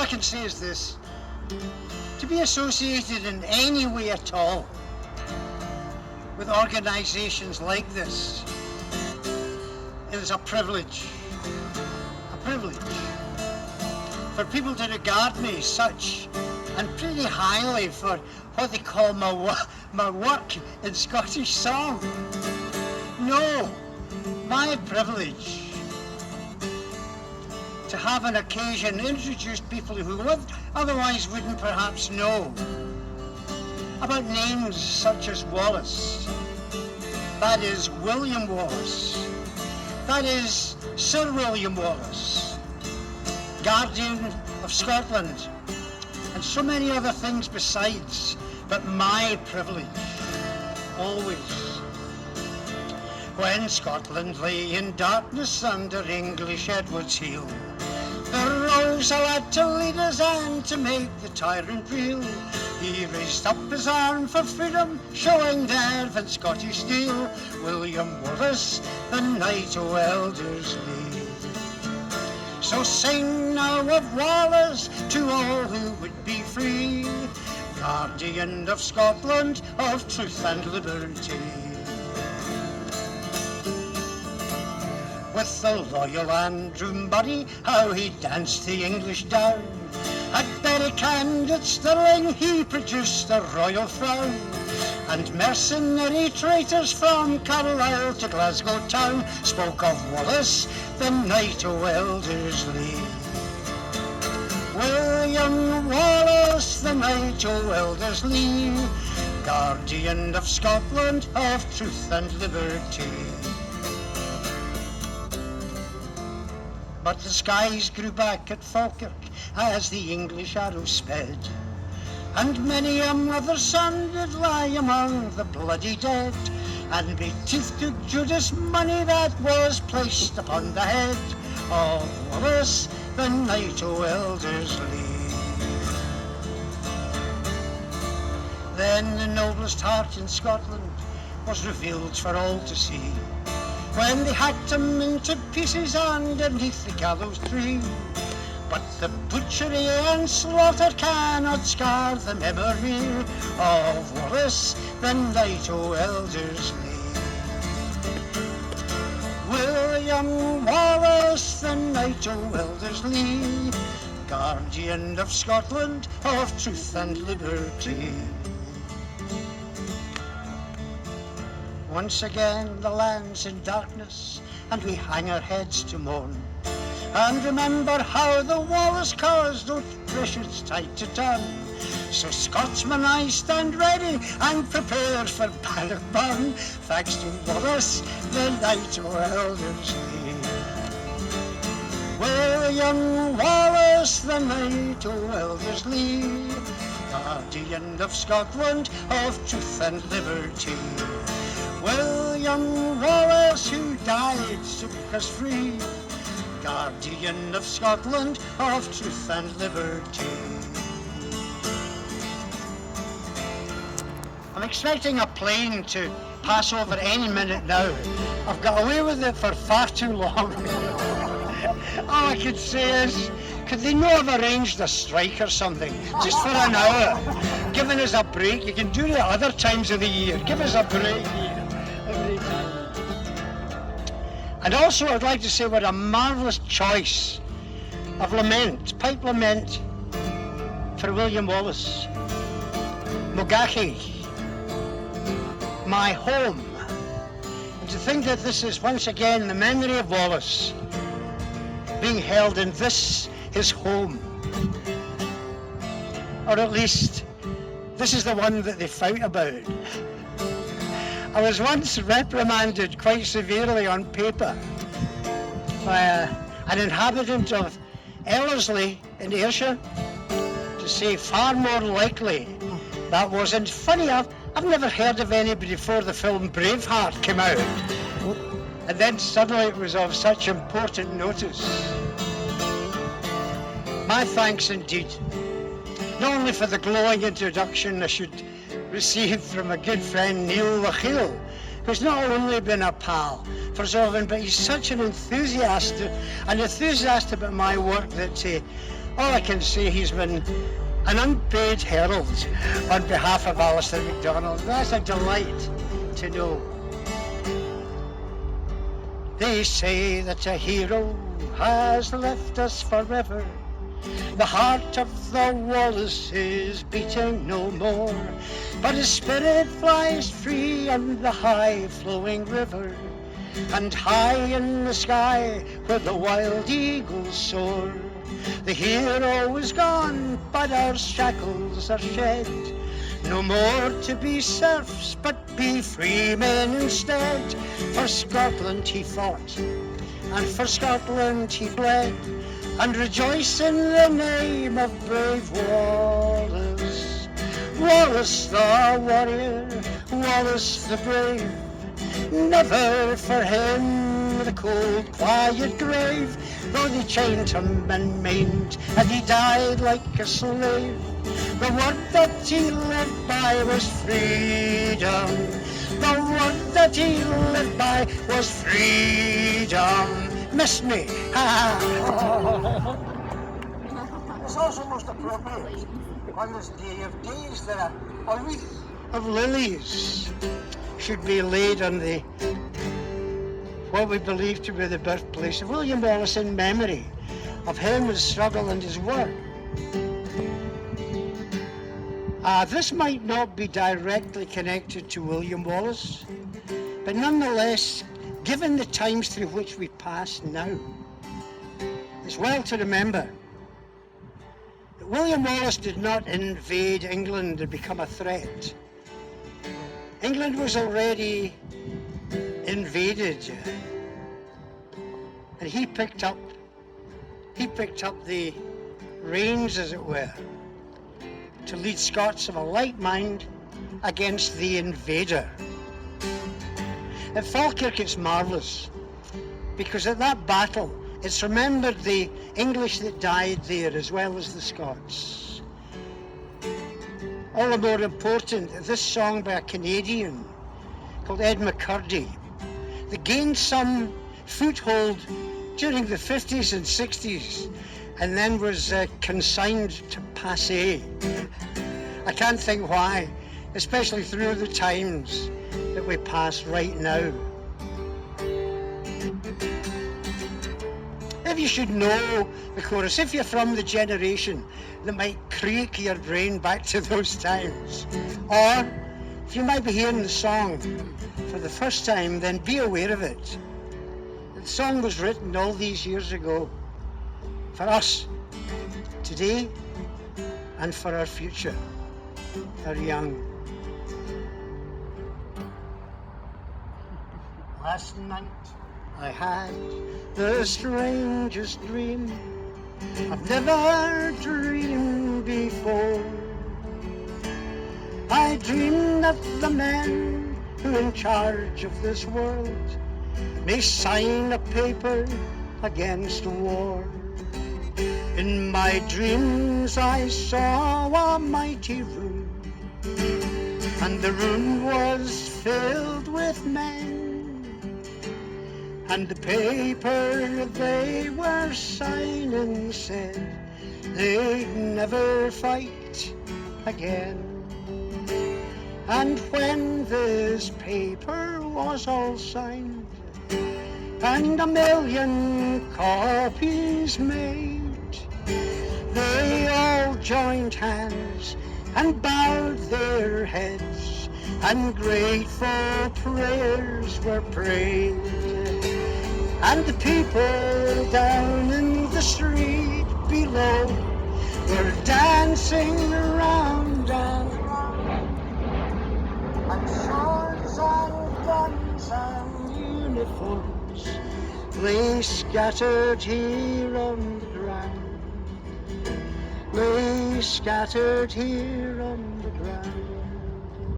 I can say is this: to be associated in any way at all with organisations like this is a privilege. A privilege. For people to regard me such, and pretty highly, for what they call my work in Scottish song. No, my privilege to have an occasion introduce people who otherwise wouldn't perhaps know about names such as Wallace, that is William Wallace, that is Sir William Wallace, Guardian of Scotland, and so many other things besides, but my privilege, always. When Scotland lay in darkness under English Edward's heel, there rose a lad to lead his hand to make the tyrant reel. He raised up his arm for freedom, showing nerve and Scottish steel. William Wallace, the Knight o' Elderslie. So sing now of Wallace to all who would be free, Guardian of Scotland, of truth and liberty. With the loyal Andrew Murray, how he danced the English down. At Berwick and at Stirling he produced the royal frown. And mercenary traitors from Carlisle to Glasgow town spoke of Wallace, the Knight o' Elderslie. William Wallace, the Knight o' Elderslie, Guardian of Scotland, of truth and liberty. But the skies grew back at Falkirk as the English arrows sped, and many a mother's son did lie among the bloody dead, and beneath took Judas money that was placed upon the head of Wallace, the Knight o' Elderslie. Then the noblest heart in Scotland was revealed for all to see, when they hacked him into pieces underneath the gallows tree. But the butchery and slaughter cannot scar the memory of Wallace, the Knight o' Elderslie. William Wallace, the Knight o' Elderslie, Guardian of Scotland, of truth and liberty. Once again the land's in darkness, and we hang our heads to mourn, and remember how the Wallace caused those precious tide to turn. So Scotsmen, I stand ready and prepared for Bannockburn, thanks to Wallace, the Knight o' Elderslie. William Wallace, the Knight o' Elderslie, Guardian of Scotland, of truth and liberty. William Wallace, who died, set us free, Guardian of Scotland, of truth and liberty. I'm expecting a plane to pass over any minute now. I've got away with it for far too long. All I could say is, could they not have arranged a strike or something, just for an hour, giving us a break? You can do it at other times of the year. Give us a break here. And also I'd like to say what a marvellous choice of lament, pipe lament for William Wallace. Mogachi, my home. And to think that this is once again the memory of Wallace being held in this, his home. Or at least, this is the one that they fight about. I was once reprimanded quite severely on paper by an inhabitant of Ellerslie in Ayrshire to say far more likely that wasn't funny. I've never heard of anybody before the film Braveheart came out, and then suddenly it was of such important notice. My thanks indeed, not only for the glowing introduction I should receive from a good friend Neil Lachil, who's not only been a pal for so long, but he's such an enthusiast about my work that All I can say, he's been an unpaid herald on behalf of Alistair MacDonald. That's a delight to know. They say that a hero has left us forever. The heart of the Wallace is beating no more, but his spirit flies free on the high-flowing river, and high in the sky where the wild eagles soar. The hero is gone, but our shackles are shed. No more to be serfs, but be free men instead. For Scotland he fought, and for Scotland he bled, and rejoice in the name of brave Wallace. Wallace the warrior, Wallace the brave, never for him the cold, quiet grave. Though they chained him and maimed, and he died like a slave, the word that he lived by was freedom. The word that he lived by was freedom. Missed me. It's also most appropriate on this day of days that a wreath of lilies should be laid on the what we believe to be the birthplace of William Wallace, in memory of him, his struggle and his work. This might not be directly connected to William Wallace, but nonetheless, given the times through which we pass now, it's well to remember that William Wallace did not invade England and become a threat. England was already invaded, and he picked up the reins, as it were, to lead Scots of a like mind against the invader. At Falkirk it's marvellous, because at that battle it's remembered the English that died there as well as the Scots. All the more important, this song by a Canadian called Ed McCurdy, that gained some foothold during the 50s and 60s and then was consigned to passé. I can't think why, especially through the times that we pass right now. If you should know the chorus, if you're from the generation that might creak your brain back to those times, or if you might be hearing the song for the first time, then be aware of it. The song was written all these years ago for us today and for our future, our young. Last night I had the strangest dream I've never dreamed before. I dreamed that the men who in charge of this world may sign a paper against war. In my dreams I saw a mighty room, and the room was filled with men, and the paper they were signing said they'd never fight again. And when this paper was all signed and 1,000,000 copies made, they all joined hands and bowed their heads, and grateful prayers were prayed. And the people down in the street below were dancing around and swords and guns and uniforms lay scattered here on the ground, lay scattered here on the ground.